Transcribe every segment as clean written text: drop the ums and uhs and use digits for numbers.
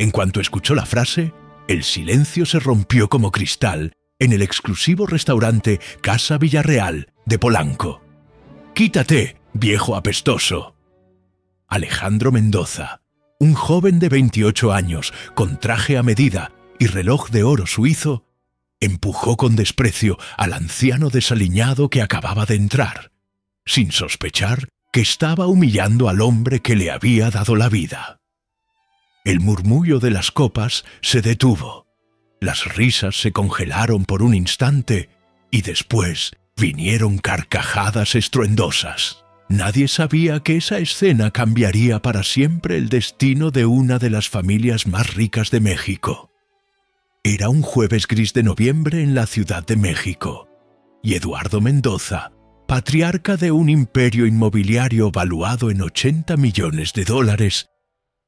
En cuanto escuchó la frase, el silencio se rompió como cristal en el exclusivo restaurante Casa Villarreal de Polanco. «¡Quítate, viejo apestoso!». Alejandro Mendoza, un joven de 28 años con traje a medida y reloj de oro suizo, empujó con desprecio al anciano desaliñado que acababa de entrar, sin sospechar que estaba humillando al hombre que le había dado la vida. El murmullo de las copas se detuvo, las risas se congelaron por un instante y después vinieron carcajadas estruendosas. Nadie sabía que esa escena cambiaría para siempre el destino de una de las familias más ricas de México. Era un jueves gris de noviembre en la Ciudad de México, y Eduardo Mendoza, patriarca de un imperio inmobiliario valuado en $80 millones,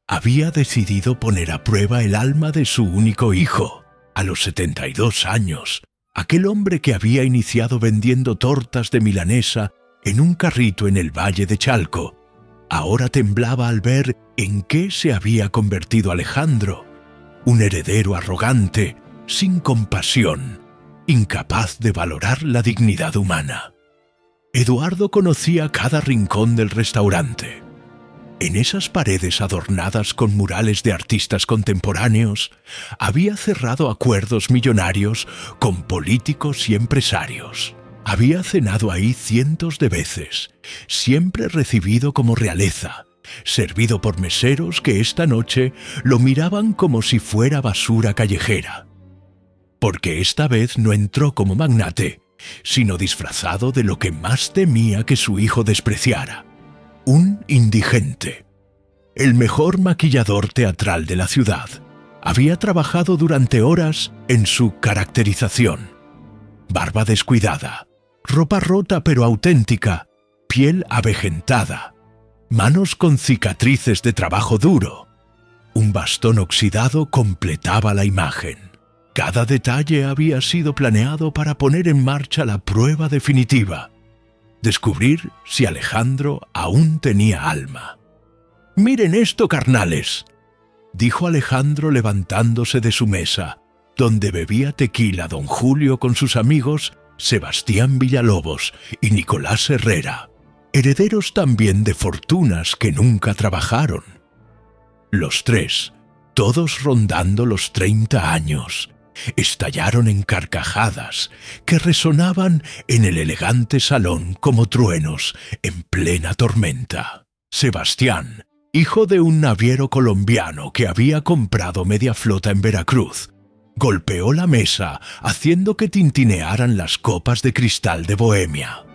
había decidido poner a prueba el alma de su único hijo. A los 72 años, aquel hombre que había iniciado vendiendo tortas de milanesa en un carrito en el Valle de Chalco, ahora temblaba al ver en qué se había convertido Alejandro, un heredero arrogante, sin compasión, incapaz de valorar la dignidad humana. Eduardo conocía cada rincón del restaurante. En esas paredes adornadas con murales de artistas contemporáneos, había cerrado acuerdos millonarios con políticos y empresarios. Había cenado ahí cientos de veces, siempre recibido como realeza, servido por meseros que esta noche lo miraban como si fuera basura callejera. Porque esta vez no entró como magnate, sino disfrazado de lo que más temía que su hijo despreciara: un indigente. El mejor maquillador teatral de la ciudad había trabajado durante horas en su caracterización. Barba descuidada, ropa rota pero auténtica, piel avejentada, manos con cicatrices de trabajo duro. Un bastón oxidado completaba la imagen. Cada detalle había sido planeado para poner en marcha la prueba definitiva: descubrir si Alejandro aún tenía alma. «Miren esto, carnales», dijo Alejandro levantándose de su mesa, donde bebía tequila don Julio con sus amigos Sebastián Villalobos y Nicolás Herrera, herederos también de fortunas que nunca trabajaron. Los tres, todos rondando los 30 años, estallaron en carcajadas que resonaban en el elegante salón como truenos en plena tormenta. Sebastián, hijo de un naviero colombiano que había comprado media flota en Veracruz, golpeó la mesa haciendo que tintinearan las copas de cristal de Bohemia.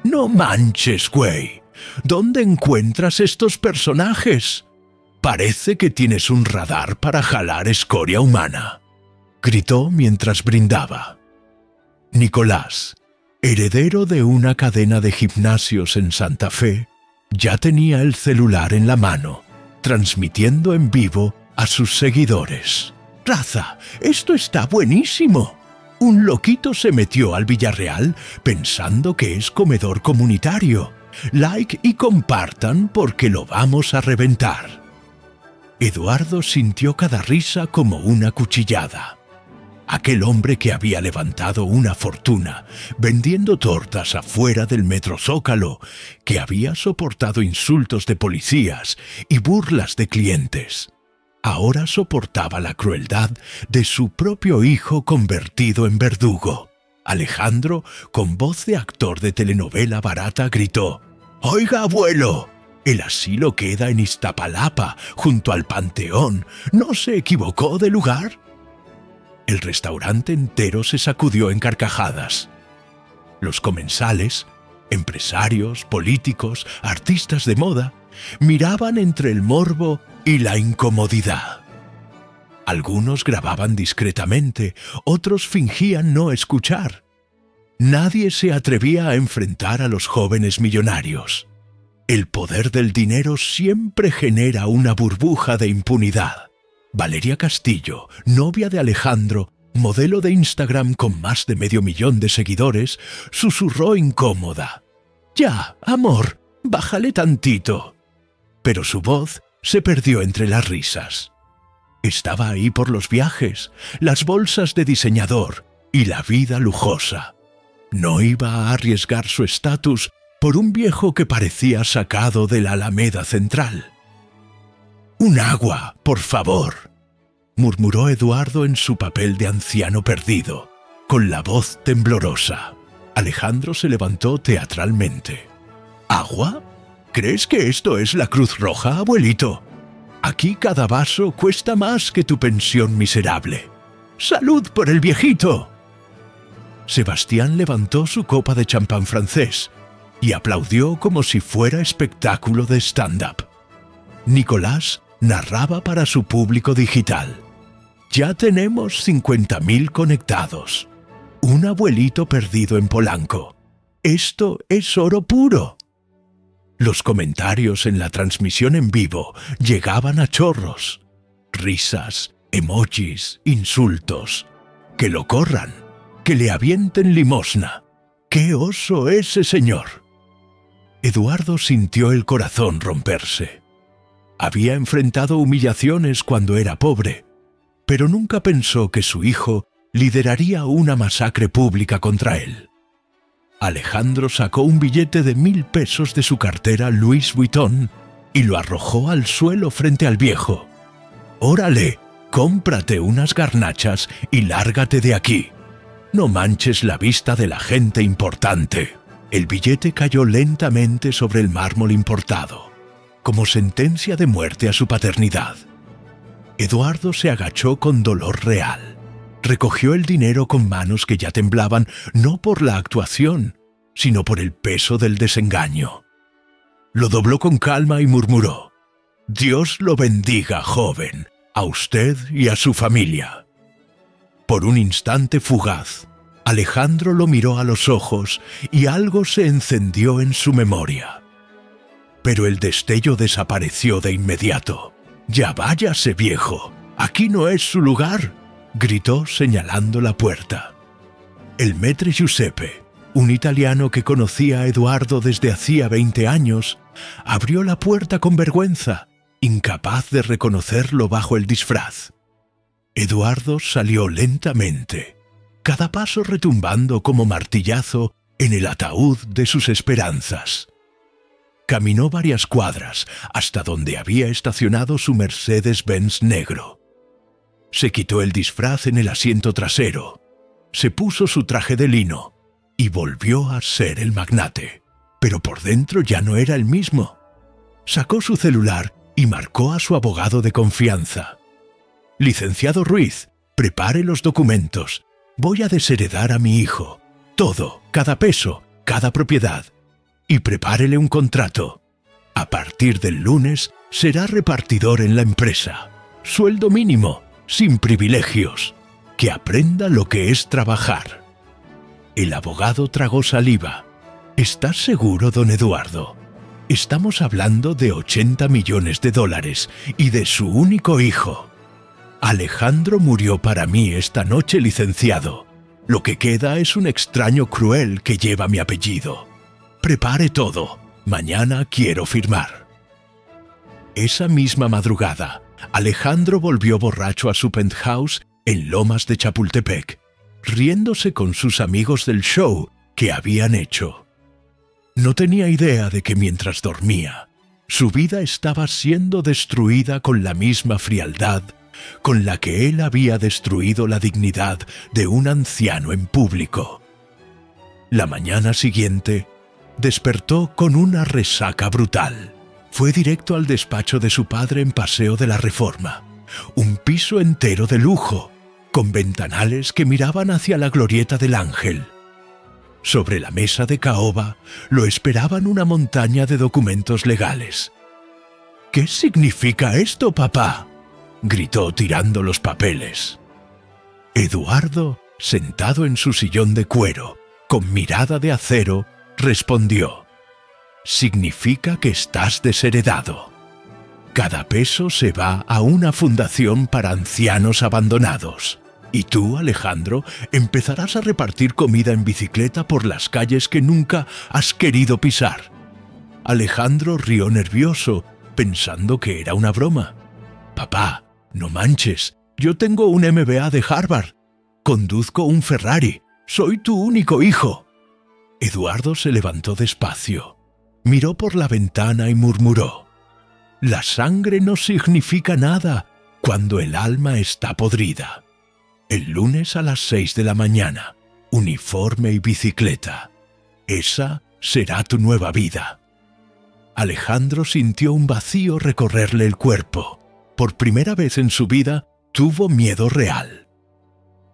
«No manches, güey, ¿dónde encuentras estos personajes? Parece que tienes un radar para jalar escoria humana», gritó mientras brindaba. Nicolás, heredero de una cadena de gimnasios en Santa Fe, ya tenía el celular en la mano, transmitiendo en vivo a sus seguidores. «Raza, esto está buenísimo. Un loquito se metió al Villarreal pensando que es comedor comunitario. Like y compartan porque lo vamos a reventar». Eduardo sintió cada risa como una cuchillada. Aquel hombre que había levantado una fortuna vendiendo tortas afuera del Metro Zócalo, que había soportado insultos de policías y burlas de clientes, ahora soportaba la crueldad de su propio hijo convertido en verdugo. Alejandro, con voz de actor de telenovela barata, gritó: «¡Oiga, abuelo! El asilo queda en Iztapalapa, junto al Panteón. ¿No se equivocó de lugar?». El restaurante entero se sacudió en carcajadas. Los comensales, empresarios, políticos, artistas de moda, miraban entre el morbo y la incomodidad. Algunos grababan discretamente, otros fingían no escuchar. Nadie se atrevía a enfrentar a los jóvenes millonarios. El poder del dinero siempre genera una burbuja de impunidad. Valeria Castillo, novia de Alejandro, modelo de Instagram con más de 500.000 de seguidores, susurró incómoda: «Ya, amor, bájale tantito». Pero su voz se perdió entre las risas. Estaba ahí por los viajes, las bolsas de diseñador y la vida lujosa. No iba a arriesgar su estatus por un viejo que parecía sacado de la Alameda Central. «Un agua, por favor», murmuró Eduardo en su papel de anciano perdido, con la voz temblorosa. Alejandro se levantó teatralmente. «¿Agua? ¿Crees que esto es la Cruz Roja, abuelito? Aquí cada vaso cuesta más que tu pensión miserable. ¡Salud por el viejito!». Sebastián levantó su copa de champán francés y aplaudió como si fuera espectáculo de stand-up. Nicolás narraba para su público digital. «Ya tenemos 50.000 conectados. Un abuelito perdido en Polanco. Esto es oro puro». Los comentarios en la transmisión en vivo llegaban a chorros. Risas, emojis, insultos. «Que lo corran, que le avienten limosna. ¡Qué oso ese señor!». Eduardo sintió el corazón romperse. Había enfrentado humillaciones cuando era pobre, pero nunca pensó que su hijo lideraría una masacre pública contra él. Alejandro sacó un billete de 1.000 pesos de su cartera Louis Vuitton y lo arrojó al suelo frente al viejo. «Órale, cómprate unas garnachas y lárgate de aquí. No manches la vista de la gente importante». El billete cayó lentamente sobre el mármol importado, como sentencia de muerte a su paternidad. Eduardo se agachó con dolor real. Recogió el dinero con manos que ya temblaban, no por la actuación, sino por el peso del desengaño. Lo dobló con calma y murmuró: «Dios lo bendiga, joven, a usted y a su familia». Por un instante fugaz, Alejandro lo miró a los ojos y algo se encendió en su memoria. Pero el destello desapareció de inmediato. «Ya váyase, viejo, aquí no es su lugar», gritó señalando la puerta. El maître Giuseppe, un italiano que conocía a Eduardo desde hacía 20 años, abrió la puerta con vergüenza, incapaz de reconocerlo bajo el disfraz. Eduardo salió lentamente, cada paso retumbando como martillazo en el ataúd de sus esperanzas. Caminó varias cuadras hasta donde había estacionado su Mercedes-Benz negro. Se quitó el disfraz en el asiento trasero, se puso su traje de lino y volvió a ser el magnate, pero por dentro ya no era el mismo. Sacó su celular y marcó a su abogado de confianza. «Licenciado Ruiz, prepare los documentos. Voy a desheredar a mi hijo. Todo, cada peso, cada propiedad. Y prepárele un contrato. A partir del lunes será repartidor en la empresa. Sueldo mínimo, sin privilegios. Que aprenda lo que es trabajar». El abogado tragó saliva. «¿Estás seguro, don Eduardo? Estamos hablando de 80 millones de dólares y de su único hijo. Alejandro murió para mí esta noche, licenciado. Lo que queda es un extraño cruel que lleva mi apellido. Prepare todo. Mañana quiero firmar». Esa misma madrugada, Alejandro volvió borracho a su penthouse en Lomas de Chapultepec, riéndose con sus amigos del show que habían hecho. No tenía idea de que mientras dormía, su vida estaba siendo destruida con la misma frialdad con la que él había destruido la dignidad de un anciano en público. La mañana siguiente, despertó con una resaca brutal. Fue directo al despacho de su padre en Paseo de la Reforma, un piso entero de lujo, con ventanales que miraban hacia la glorieta del Ángel. Sobre la mesa de caoba lo esperaban una montaña de documentos legales. «¿Qué significa esto, papá?», gritó tirando los papeles. Eduardo, sentado en su sillón de cuero, con mirada de acero, respondió: «Significa que estás desheredado. Cada peso se va a una fundación para ancianos abandonados. Y tú, Alejandro, empezarás a repartir comida en bicicleta por las calles que nunca has querido pisar». Alejandro rió nervioso, pensando que era una broma. «Papá, No manches, yo tengo un MBA de Harvard. Conduzco un Ferrari. Soy tu único hijo. Eduardo se levantó despacio, miró por la ventana y murmuró: la sangre no significa nada cuando el alma está podrida. El lunes a las 6 de la mañana, uniforme y bicicleta. Esa será tu nueva vida. Alejandro sintió un vacío recorrerle el cuerpo. Por primera vez en su vida, tuvo miedo real.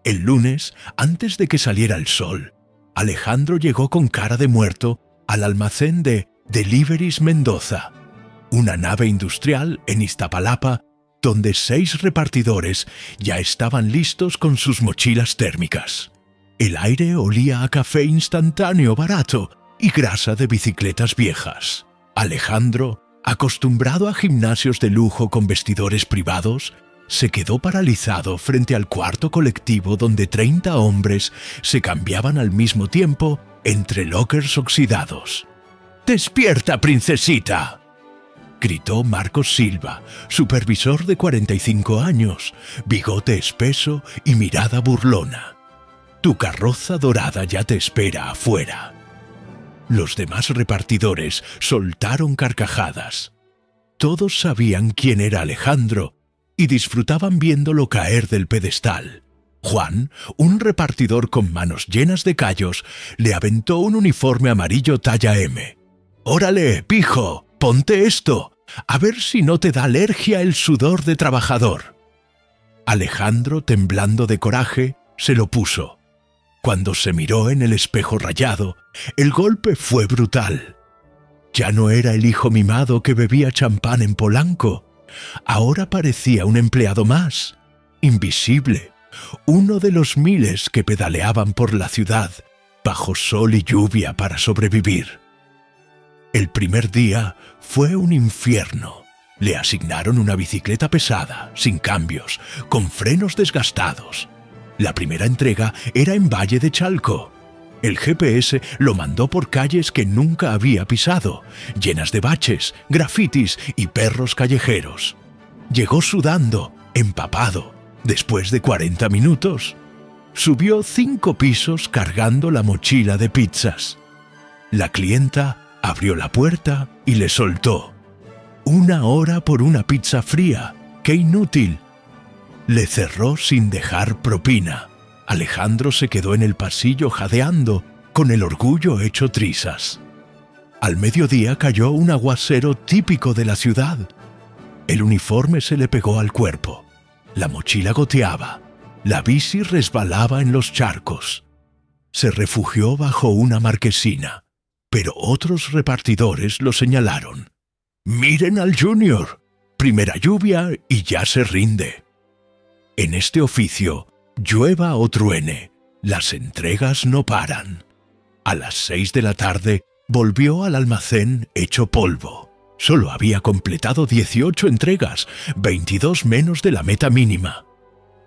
El lunes, antes de que saliera el sol, Alejandro llegó con cara de muerto al almacén de Deliveries Mendoza, una nave industrial en Iztapalapa donde 6 repartidores ya estaban listos con sus mochilas térmicas. El aire olía a café instantáneo barato y grasa de bicicletas viejas. Alejandro, acostumbrado a gimnasios de lujo con vestidores privados, se quedó paralizado frente al cuarto colectivo donde 30 hombres se cambiaban al mismo tiempo entre lockers oxidados. ¡Despierta, princesita!, gritó Marcos Silva, supervisor de 45 años, bigote espeso y mirada burlona. Tu carroza dorada ya te espera afuera. Los demás repartidores soltaron carcajadas. Todos sabían quién era Alejandro y disfrutaban viéndolo caer del pedestal. Juan, un repartidor con manos llenas de callos, le aventó un uniforme amarillo talla M. «¡Órale, pijo! ¡Ponte esto! A ver si no te da alergia el sudor de trabajador». Alejandro, temblando de coraje, se lo puso. Cuando se miró en el espejo rayado, el golpe fue brutal. Ya no era el hijo mimado que bebía champán en Polanco. Ahora parecía un empleado más, invisible, uno de los miles que pedaleaban por la ciudad, bajo sol y lluvia para sobrevivir. El primer día fue un infierno. Le asignaron una bicicleta pesada, sin cambios, con frenos desgastados. La primera entrega era en Valle de Chalco. El GPS lo mandó por calles que nunca había pisado, llenas de baches, grafitis y perros callejeros. Llegó sudando, empapado, después de 40 minutos. Subió 5 pisos cargando la mochila de pizzas. La clienta abrió la puerta y le soltó: 1 hora por una pizza fría, ¡qué inútil! Le cerró sin dejar propina. Alejandro se quedó en el pasillo jadeando, con el orgullo hecho trizas. Al mediodía cayó un aguacero típico de la ciudad. El uniforme se le pegó al cuerpo. La mochila goteaba. La bici resbalaba en los charcos. Se refugió bajo una marquesina, pero otros repartidores lo señalaron. «¡Miren al Junior! Primera lluvia y ya se rinde». En este oficio, llueva o truene, las entregas no paran. A las 6 de la tarde volvió al almacén hecho polvo. Solo había completado 18 entregas, 22 menos de la meta mínima.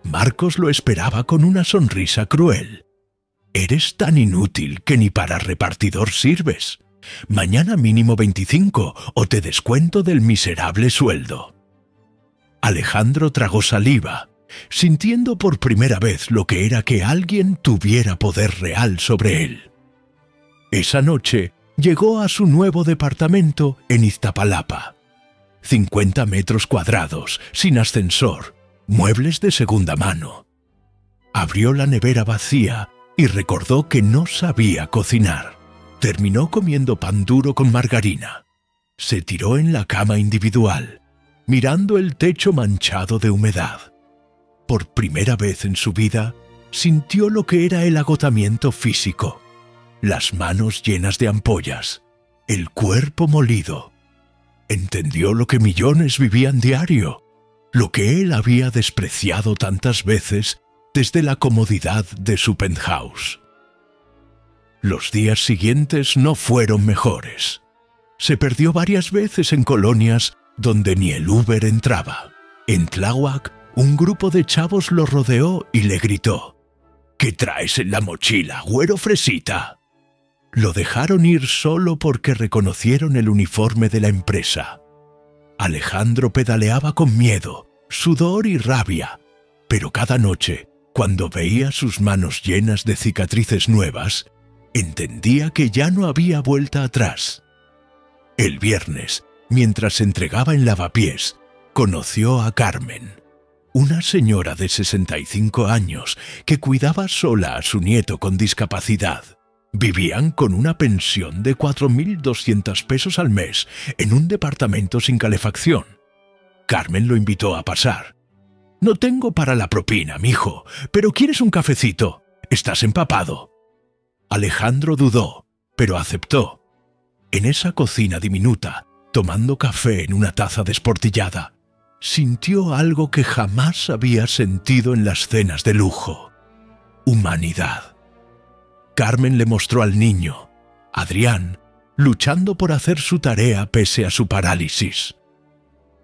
Marcos lo esperaba con una sonrisa cruel. «Eres tan inútil que ni para repartidor sirves. Mañana mínimo 25 o te descuento del miserable sueldo». Alejandro tragó saliva, sintiendo por primera vez lo que era que alguien tuviera poder real sobre él. Esa noche llegó a su nuevo departamento en Iztapalapa. 50 metros cuadrados, sin ascensor, muebles de segunda mano. Abrió la nevera vacía y recordó que no sabía cocinar. Terminó comiendo pan duro con margarina. Se tiró en la cama individual, mirando el techo manchado de humedad. Por primera vez en su vida, sintió lo que era el agotamiento físico. Las manos llenas de ampollas, el cuerpo molido. Entendió lo que millones vivían diario, lo que él había despreciado tantas veces desde la comodidad de su penthouse. Los días siguientes no fueron mejores. Se perdió varias veces en colonias donde ni el Uber entraba. En Tláhuac, un grupo de chavos lo rodeó y le gritó: «¿Qué traes en la mochila, güero fresita?». Lo dejaron ir solo porque reconocieron el uniforme de la empresa. Alejandro pedaleaba con miedo, sudor y rabia, pero cada noche, cuando veía sus manos llenas de cicatrices nuevas, entendía que ya no había vuelta atrás. El viernes, mientras se entregaba en lavapiés, conoció a Carmen, una señora de 65 años que cuidaba sola a su nieto con discapacidad. Vivían con una pensión de 4.200 pesos al mes en un departamento sin calefacción. Carmen lo invitó a pasar. «No tengo para la propina, mijo, pero ¿quieres un cafecito? Estás empapado». Alejandro dudó, pero aceptó. En esa cocina diminuta, tomando café en una taza desportillada, sintió algo que jamás había sentido en las cenas de lujo: humanidad. Carmen le mostró al niño, Adrián, luchando por hacer su tarea pese a su parálisis.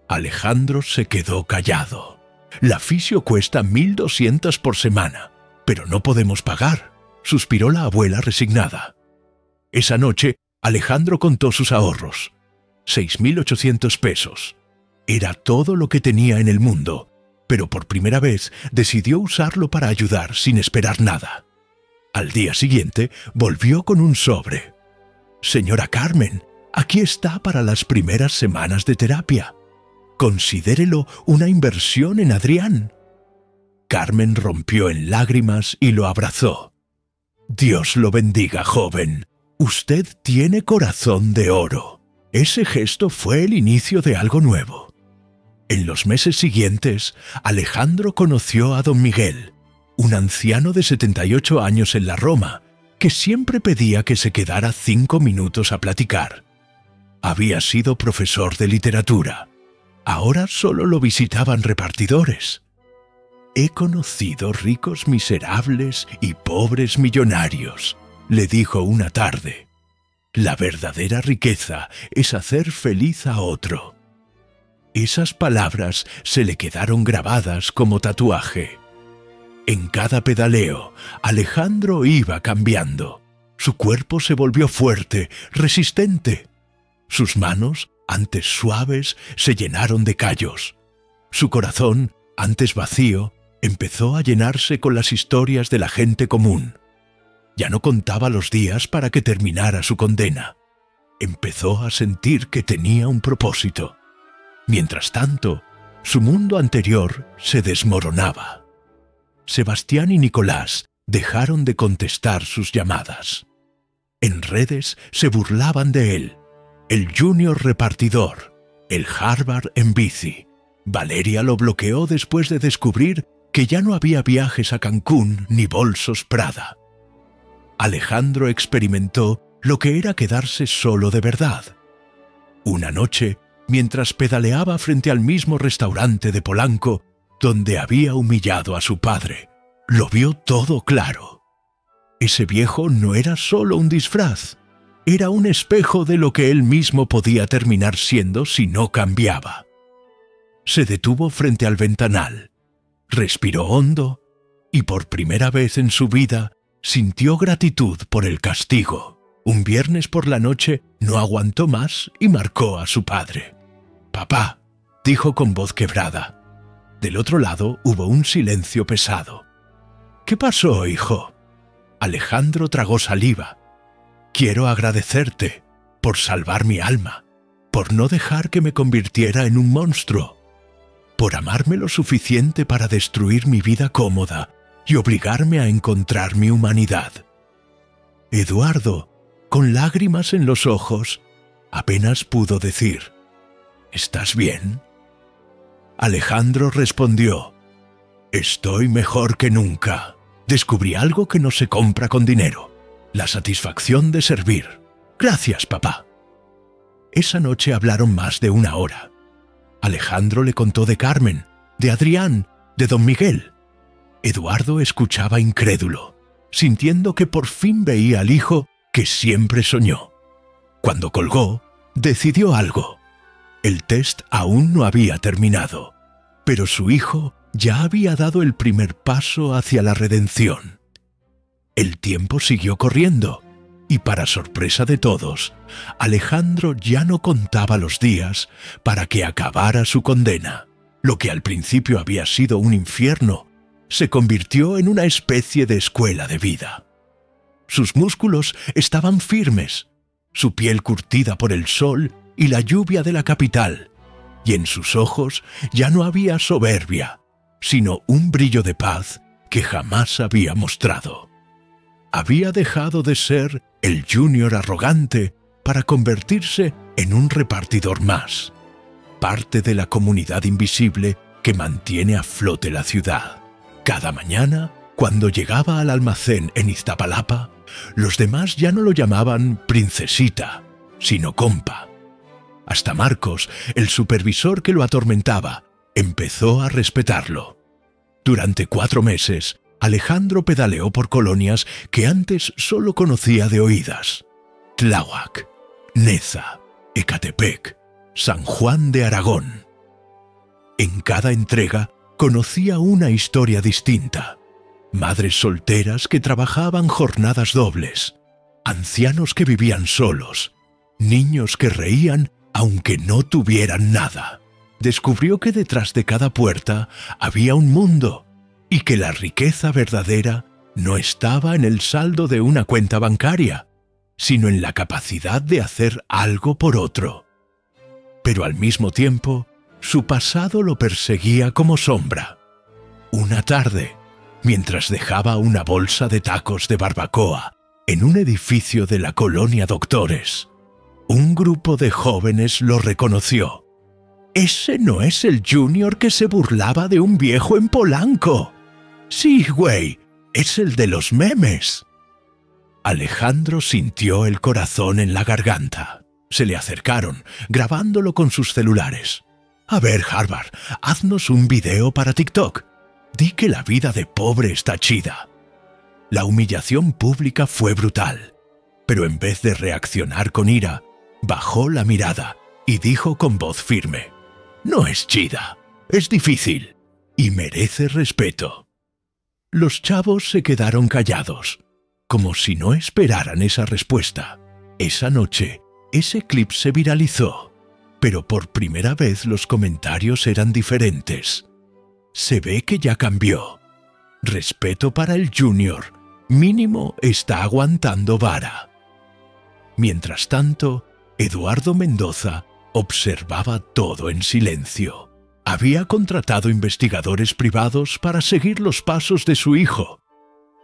Alejandro se quedó callado. «La fisio cuesta 1.200 por semana, pero no podemos pagar», suspiró la abuela resignada. Esa noche, Alejandro contó sus ahorros. 6.800 pesos. Era todo lo que tenía en el mundo, pero por primera vez decidió usarlo para ayudar sin esperar nada. Al día siguiente, volvió con un sobre. «Señora Carmen, aquí está para las primeras semanas de terapia. Considérelo una inversión en Adrián». Carmen rompió en lágrimas y lo abrazó. «Dios lo bendiga, joven. Usted tiene corazón de oro». Ese gesto fue el inicio de algo nuevo. En los meses siguientes, Alejandro conoció a don Miguel, un anciano de 78 años en la Roma, que siempre pedía que se quedara 5 minutos a platicar. Había sido profesor de literatura. Ahora solo lo visitaban repartidores. «He conocido ricos miserables y pobres millonarios», le dijo una tarde. «La verdadera riqueza es hacer feliz a otro». Esas palabras se le quedaron grabadas como tatuaje. En cada pedaleo, Alejandro iba cambiando. Su cuerpo se volvió fuerte, resistente. Sus manos, antes suaves, se llenaron de callos. Su corazón, antes vacío, empezó a llenarse con las historias de la gente común. Ya no contaba los días para que terminara su condena. Empezó a sentir que tenía un propósito. Mientras tanto, su mundo anterior se desmoronaba. Sebastián y Nicolás dejaron de contestar sus llamadas. En redes se burlaban de él. El junior repartidor, el Harvard en bici. Valeria lo bloqueó después de descubrir que ya no había viajes a Cancún ni bolsos Prada. Alejandro experimentó lo que era quedarse solo de verdad. Una noche, mientras pedaleaba frente al mismo restaurante de Polanco, donde había humillado a su padre, lo vio todo claro. Ese viejo no era solo un disfraz, era un espejo de lo que él mismo podía terminar siendo si no cambiaba. Se detuvo frente al ventanal, respiró hondo y por primera vez en su vida sintió gratitud por el castigo. Un viernes por la noche no aguantó más y marcó a su padre. «Papá», dijo con voz quebrada. Del otro lado hubo un silencio pesado. «¿Qué pasó, hijo?» Alejandro tragó saliva. «Quiero agradecerte por salvar mi alma, por no dejar que me convirtiera en un monstruo, por amarme lo suficiente para destruir mi vida cómoda y obligarme a encontrar mi humanidad». Eduardo, con lágrimas en los ojos, apenas pudo decir: «¿Estás bien?» Alejandro respondió: «Estoy mejor que nunca. Descubrí algo que no se compra con dinero: la satisfacción de servir. Gracias, papá». Esa noche hablaron más de 1 hora. Alejandro le contó de Carmen, de Adrián, de don Miguel. Eduardo escuchaba incrédulo, sintiendo que por fin veía al hijo que siempre soñó. Cuando colgó, decidió algo. El test aún no había terminado, pero su hijo ya había dado el primer paso hacia la redención. El tiempo siguió corriendo, y para sorpresa de todos, Alejandro ya no contaba los días para que acabara su condena. Lo que al principio había sido un infierno, se convirtió en una especie de escuela de vida. Sus músculos estaban firmes, su piel curtida por el sol y la lluvia de la capital, y en sus ojos ya no había soberbia, sino un brillo de paz que jamás había mostrado. Había dejado de ser el junior arrogante para convertirse en un repartidor más, parte de la comunidad invisible que mantiene a flote la ciudad. Cada mañana, cuando llegaba al almacén en Iztapalapa, los demás ya no lo llamaban princesita, sino compa. Hasta Marcos, el supervisor que lo atormentaba, empezó a respetarlo. Durante 4 meses, Alejandro pedaleó por colonias que antes solo conocía de oídas: Tláhuac, Neza, Ecatepec, San Juan de Aragón. En cada entrega conocía una historia distinta: madres solteras que trabajaban jornadas dobles, ancianos que vivían solos, niños que reían aunque no tuvieran nada. Descubrió que detrás de cada puerta había un mundo y que la riqueza verdadera no estaba en el saldo de una cuenta bancaria, sino en la capacidad de hacer algo por otro. Pero al mismo tiempo, su pasado lo perseguía como sombra. Una tarde, mientras dejaba una bolsa de tacos de barbacoa en un edificio de la colonia Doctores, un grupo de jóvenes lo reconoció. «¡Ese no es el junior que se burlaba de un viejo en Polanco! Sí, güey, es el de los memes». Alejandro sintió el corazón en la garganta. Se le acercaron, grabándolo con sus celulares. «A ver, Harvard, haznos un video para TikTok. Di que la vida de pobre está chida». La humillación pública fue brutal, pero en vez de reaccionar con ira, bajó la mirada y dijo con voz firme: «No es chida, es difícil y merece respeto». Los chavos se quedaron callados, como si no esperaran esa respuesta. Esa noche, ese clip se viralizó, pero por primera vez los comentarios eran diferentes. «Se ve que ya cambió. Respeto para el junior. Mínimo está aguantando vara». Mientras tanto, Eduardo Mendoza observaba todo en silencio. Había contratado investigadores privados para seguir los pasos de su hijo,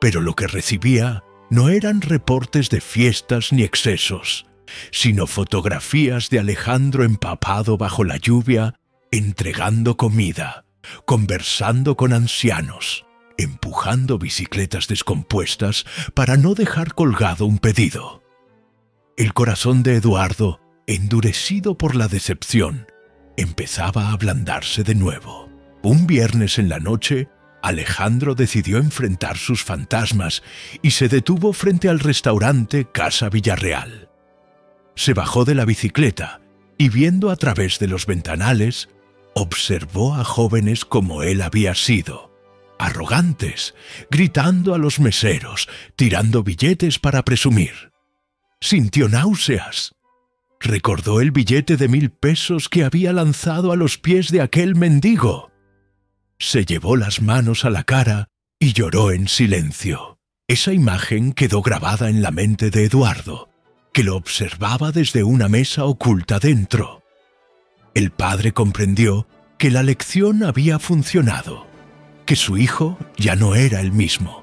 pero lo que recibía no eran reportes de fiestas ni excesos, sino fotografías de Alejandro empapado bajo la lluvia, entregando comida, conversando con ancianos, empujando bicicletas descompuestas para no dejar colgado un pedido. El corazón de Eduardo, endurecido por la decepción, empezaba a ablandarse de nuevo. Un viernes en la noche, Alejandro decidió enfrentar sus fantasmas y se detuvo frente al restaurante Casa Villarreal. Se bajó de la bicicleta y, viendo a través de los ventanales, observó a jóvenes como él había sido, arrogantes, gritando a los meseros, tirando billetes para presumir. Sintió náuseas. Recordó el billete de 1000 pesos que había lanzado a los pies de aquel mendigo. Se llevó las manos a la cara y lloró en silencio. Esa imagen quedó grabada en la mente de Eduardo, que lo observaba desde una mesa oculta dentro. El padre comprendió que la lección había funcionado, que su hijo ya no era el mismo.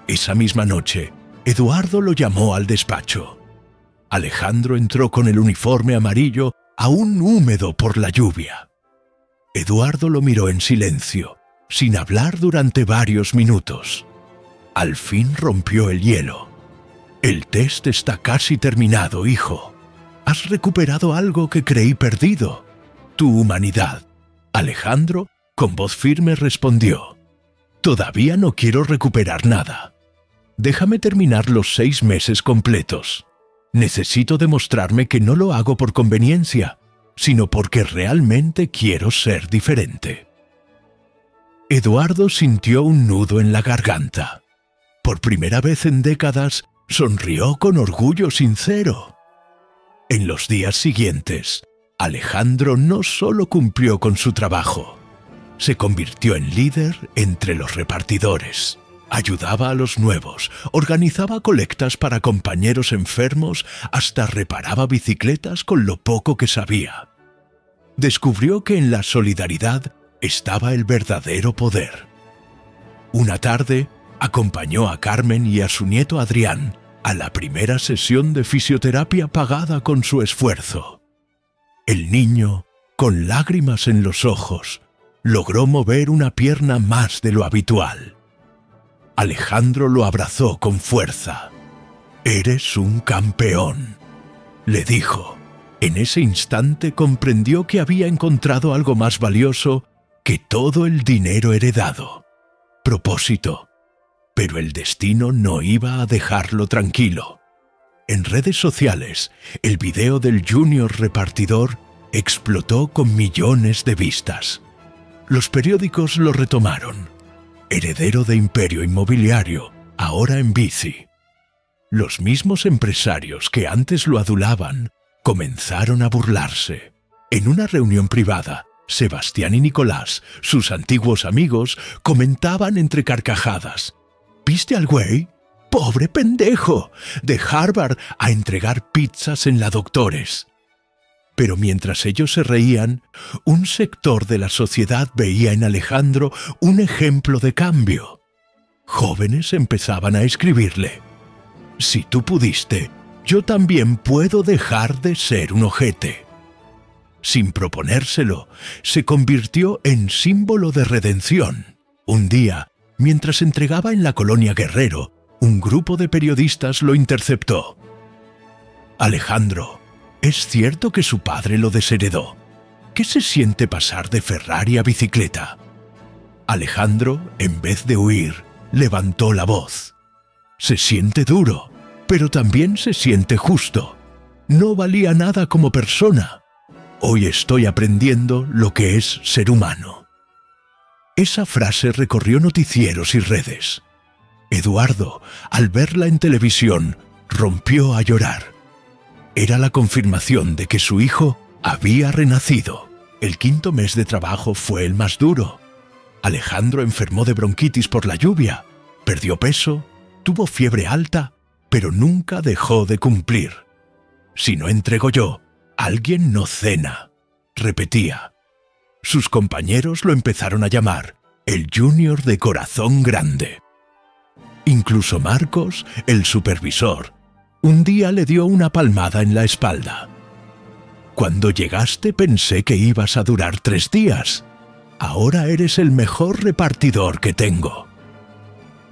Esa misma noche, Eduardo lo llamó al despacho. Alejandro entró con el uniforme amarillo aún húmedo por la lluvia. Eduardo lo miró en silencio, sin hablar durante varios minutos. Al fin rompió el hielo. «El test está casi terminado, hijo. Has recuperado algo que creí perdido: tu humanidad». Alejandro, con voz firme, respondió: «Todavía no quiero recuperar nada. Déjame terminar los 6 meses completos. Necesito demostrarme que no lo hago por conveniencia, sino porque realmente quiero ser diferente». Eduardo sintió un nudo en la garganta. Por primera vez en décadas, sonrió con orgullo sincero. En los días siguientes, Alejandro no solo cumplió con su trabajo, Se convirtió en líder entre los repartidores. Ayudaba a los nuevos, organizaba colectas para compañeros enfermos, hasta reparaba bicicletas con lo poco que sabía. Descubrió que en la solidaridad estaba el verdadero poder. Una tarde, acompañó a Carmen y a su nieto Adrián a la primera sesión de fisioterapia pagada con su esfuerzo. El niño, con lágrimas en los ojos, logró mover una pierna más de lo habitual. Alejandro lo abrazó con fuerza. «Eres un campeón», le dijo. En ese instante comprendió que había encontrado algo más valioso que todo el dinero heredado: propósito. Pero el destino no iba a dejarlo tranquilo. En redes sociales, el video del Junior repartidor explotó con millones de vistas. Los periódicos lo retomaron. Heredero de imperio inmobiliario, ahora en bici. Los mismos empresarios que antes lo adulaban comenzaron a burlarse. En una reunión privada, Sebastián y Nicolás, sus antiguos amigos, comentaban entre carcajadas: «¿Viste al güey? ¡Pobre pendejo! De Harvard a entregar pizzas en la Doctores». Pero mientras ellos se reían, un sector de la sociedad veía en Alejandro un ejemplo de cambio. Jóvenes empezaban a escribirle: «Si tú pudiste, yo también puedo dejar de ser un ojete». Sin proponérselo, se convirtió en símbolo de redención. Un día, mientras entregaba en la colonia Guerrero, un grupo de periodistas lo interceptó. «Alejandro, ¿es cierto que su padre lo desheredó? ¿Qué se siente pasar de Ferrari a bicicleta?». Alejandro, en vez de huir, levantó la voz. «Se siente duro, pero también se siente justo. No valía nada como persona. Hoy estoy aprendiendo lo que es ser humano». Esa frase recorrió noticieros y redes. Eduardo, al verla en televisión, rompió a llorar. Era la confirmación de que su hijo había renacido. El 5.º mes de trabajo fue el más duro. Alejandro enfermó de bronquitis por la lluvia, perdió peso, tuvo fiebre alta, pero nunca dejó de cumplir. «Si no entrego yo, alguien no cena», repetía. Sus compañeros lo empezaron a llamar el Junior de corazón grande. Incluso Marcos, el supervisor, un día le dio una palmada en la espalda. «Cuando llegaste pensé que ibas a durar 3 días. Ahora eres el mejor repartidor que tengo».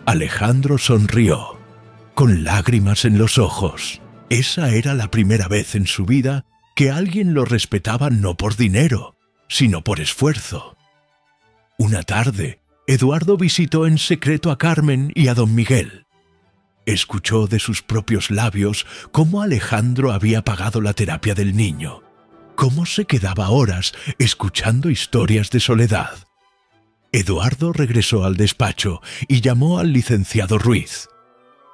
Alejandro sonrió, con lágrimas en los ojos. Esa era la primera vez en su vida que alguien lo respetaba no por dinero, sino por esfuerzo. Una tarde, Eduardo visitó en secreto a Carmen y a don Miguel. Escuchó de sus propios labios cómo Alejandro había pagado la terapia del niño, cómo se quedaba horas escuchando historias de soledad. Eduardo regresó al despacho y llamó al licenciado Ruiz.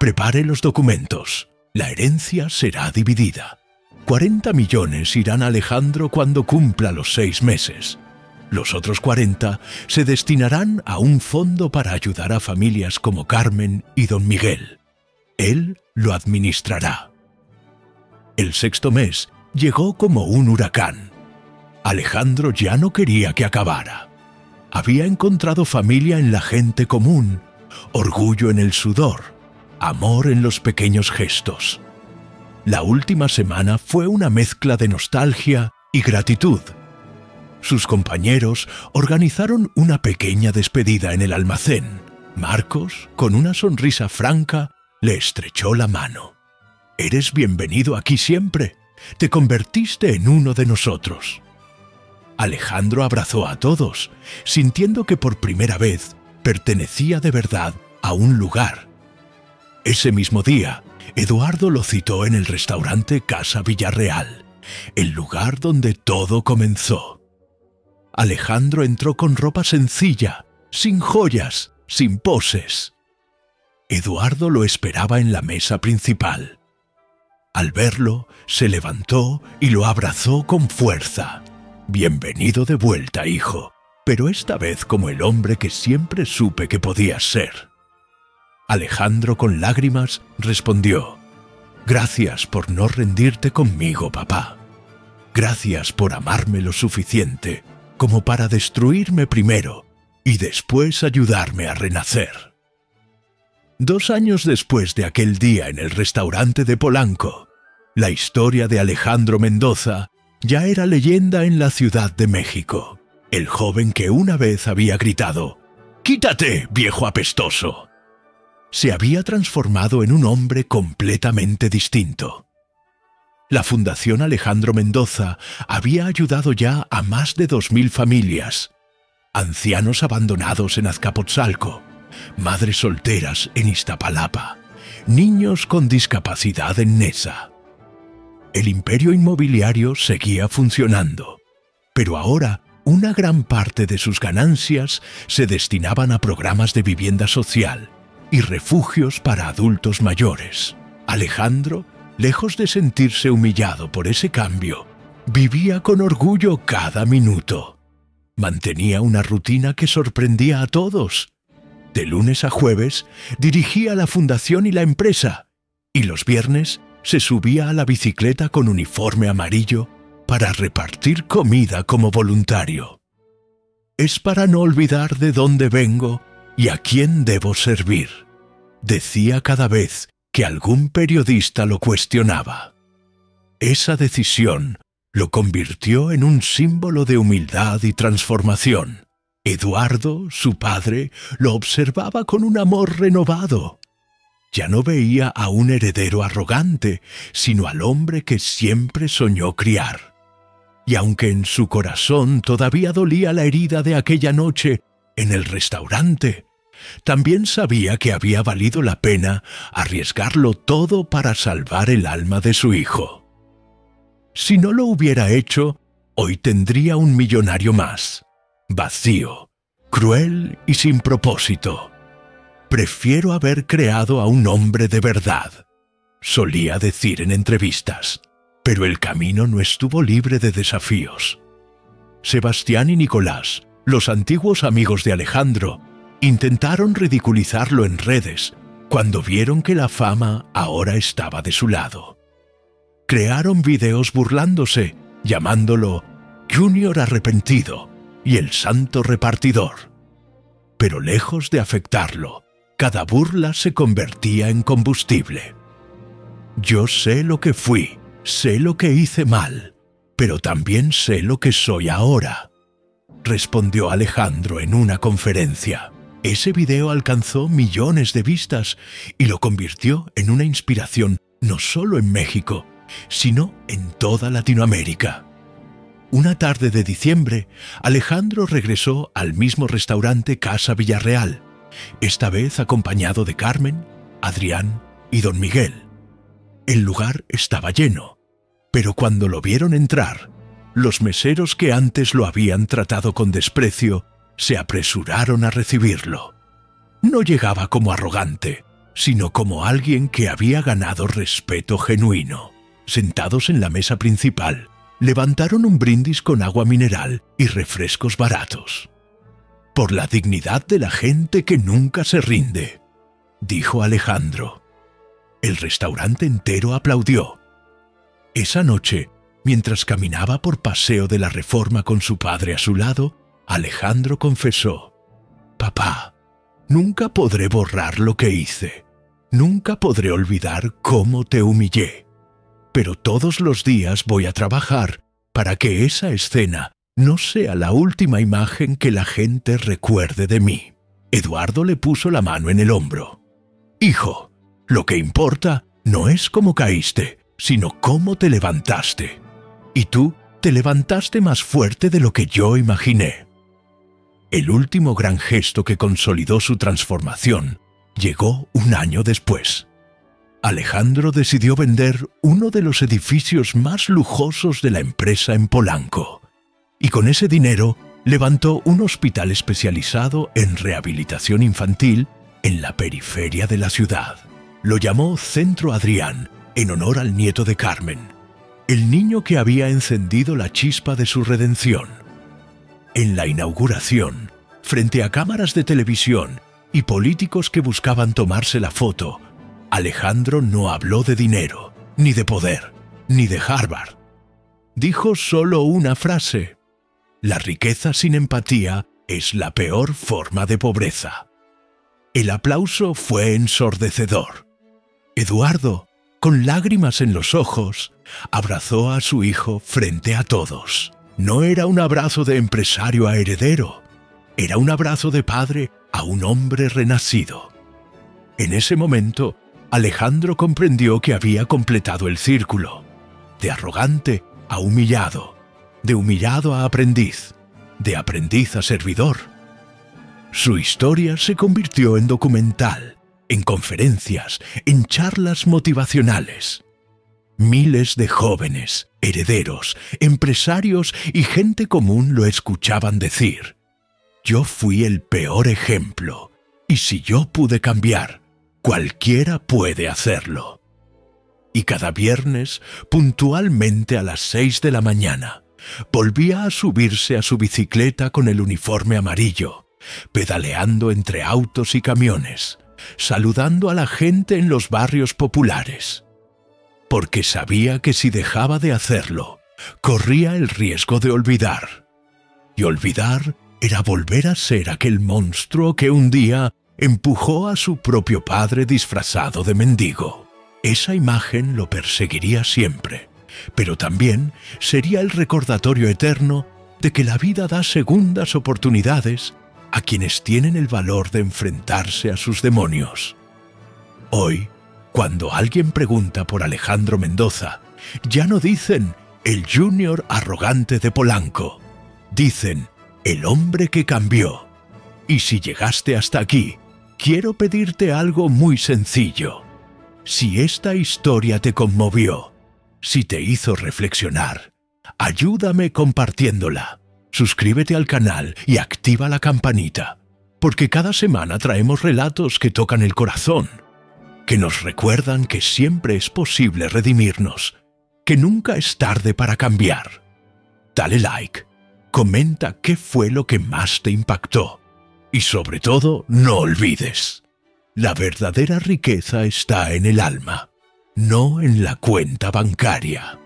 «Prepare los documentos. La herencia será dividida. 40 millones irán a Alejandro cuando cumpla los 6 meses. Los otros 40 se destinarán a un fondo para ayudar a familias como Carmen y don Miguel. Él lo administrará». El 6.º mes llegó como un huracán. Alejandro ya no quería que acabara. Había encontrado familia en la gente común, orgullo en el sudor, amor en los pequeños gestos. La última semana fue una mezcla de nostalgia y gratitud. Sus compañeros organizaron una pequeña despedida en el almacén. Marcos, con una sonrisa franca, le estrechó la mano. «Eres bienvenido aquí siempre. Te convertiste en uno de nosotros». Alejandro abrazó a todos, sintiendo que por primera vez pertenecía de verdad a un lugar. Ese mismo día, Eduardo lo citó en el restaurante Casa Villarreal, el lugar donde todo comenzó. Alejandro entró con ropa sencilla, sin joyas, sin poses. Eduardo lo esperaba en la mesa principal. Al verlo, se levantó y lo abrazó con fuerza. «Bienvenido de vuelta, hijo. pero esta vez como el hombre que siempre supe que podías ser. Alejandro, con lágrimas, respondió: «Gracias por no rendirte conmigo, papá. Gracias por amarme lo suficiente como para destruirme primero y después ayudarme a renacer». 2 años después de aquel día en el restaurante de Polanco, la historia de Alejandro Mendoza ya era leyenda en la Ciudad de México. El joven que una vez había gritado: «¡Quítate, viejo apestoso!», se había transformado en un hombre completamente distinto. La Fundación Alejandro Mendoza había ayudado ya a más de 2000 familias, ancianos abandonados en Azcapotzalco, madres solteras en Iztapalapa, niños con discapacidad en Neza. El imperio inmobiliario seguía funcionando, pero ahora una gran parte de sus ganancias se destinaban a programas de vivienda social y refugios para adultos mayores. Alejandro, lejos de sentirse humillado por ese cambio, vivía con orgullo cada minuto. Mantenía una rutina que sorprendía a todos. De lunes a jueves dirigía la fundación y la empresa, y los viernes se subía a la bicicleta con uniforme amarillo para repartir comida como voluntario. «Es para no olvidar de dónde vengo y a quién debo servir», decía cada vez que algún periodista lo cuestionaba. Esa decisión lo convirtió en un símbolo de humildad y transformación. Eduardo, su padre, lo observaba con un amor renovado. Ya no veía a un heredero arrogante, sino al hombre que siempre soñó criar. Y aunque en su corazón todavía dolía la herida de aquella noche en el restaurante, también sabía que había valido la pena arriesgarlo todo para salvar el alma de su hijo. Si no lo hubiera hecho, hoy tendría un millonario más, vacío, cruel y sin propósito. «Prefiero haber creado a un hombre de verdad», solía decir en entrevistas, pero el camino no estuvo libre de desafíos. Sebastián y Nicolás, los antiguos amigos de Alejandro, intentaron ridiculizarlo en redes cuando vieron que la fama ahora estaba de su lado. Crearon videos burlándose, llamándolo Junior Arrepentido y el Santo Repartidor. Pero lejos de afectarlo, cada burla se convertía en combustible. «Yo sé lo que fui, sé lo que hice mal, pero también sé lo que soy ahora», respondió Alejandro en una conferencia. Ese video alcanzó millones de vistas y lo convirtió en una inspiración no solo en México, sino en toda Latinoamérica. Una tarde de diciembre, Alejandro regresó al mismo restaurante Casa Villarreal, esta vez acompañado de Carmen, Adrián y don Miguel. El lugar estaba lleno, pero cuando lo vieron entrar, los meseros que antes lo habían tratado con desprecio se apresuraron a recibirlo. No llegaba como arrogante, sino como alguien que había ganado respeto genuino. Sentados en la mesa principal, levantaron un brindis con agua mineral y refrescos baratos. «Por la dignidad de la gente que nunca se rinde», dijo Alejandro. El restaurante entero aplaudió. Esa noche, mientras caminaba por Paseo de la Reforma con su padre a su lado, Alejandro confesó: «Papá, nunca podré borrar lo que hice. Nunca podré olvidar cómo te humillé. Pero todos los días voy a trabajar para que esa escena no sea la última imagen que la gente recuerde de mí». Eduardo le puso la mano en el hombro. «Hijo, lo que importa no es cómo caíste, sino cómo te levantaste. Y tú te levantaste más fuerte de lo que yo imaginé». El último gran gesto que consolidó su transformación llegó un año después. Alejandro decidió vender uno de los edificios más lujosos de la empresa en Polanco, y con ese dinero levantó un hospital especializado en rehabilitación infantil en la periferia de la ciudad. Lo llamó Centro Adrián, en honor al nieto de Carmen, el niño que había encendido la chispa de su redención. En la inauguración, frente a cámaras de televisión y políticos que buscaban tomarse la foto, Alejandro no habló de dinero, ni de poder, ni de Harvard. Dijo solo una frase: la riqueza sin empatía es la peor forma de pobreza. El aplauso fue ensordecedor. Eduardo, con lágrimas en los ojos, abrazó a su hijo frente a todos. No era un abrazo de empresario a heredero, era un abrazo de padre a un hombre renacido. En ese momento, Alejandro comprendió que había completado el círculo, de arrogante a humillado, de humillado a aprendiz, de aprendiz a servidor. Su historia se convirtió en documental, en conferencias, en charlas motivacionales. Miles de jóvenes, herederos, empresarios y gente común lo escuchaban decir: yo fui el peor ejemplo, y si yo pude cambiar, cualquiera puede hacerlo. Y cada viernes, puntualmente a las 6 de la mañana, volvía a subirse a su bicicleta con el uniforme amarillo, pedaleando entre autos y camiones, saludando a la gente en los barrios populares. Porque sabía que si dejaba de hacerlo, corría el riesgo de olvidar. Y olvidar era volver a ser aquel monstruo que un día empujó a su propio padre disfrazado de mendigo. Esa imagen lo perseguiría siempre, pero también sería el recordatorio eterno de que la vida da segundas oportunidades a quienes tienen el valor de enfrentarse a sus demonios. Hoy, cuando alguien pregunta por Alejandro Mendoza, ya no dicen el junior arrogante de Polanco, dicen el hombre que cambió. Y si llegaste hasta aquí, quiero pedirte algo muy sencillo. Si esta historia te conmovió, si te hizo reflexionar, ayúdame compartiéndola. Suscríbete al canal y activa la campanita, porque cada semana traemos relatos que tocan el corazón, que nos recuerdan que siempre es posible redimirnos, que nunca es tarde para cambiar. Dale like, comenta qué fue lo que más te impactó y sobre todo no olvides, la verdadera riqueza está en el alma, no en la cuenta bancaria.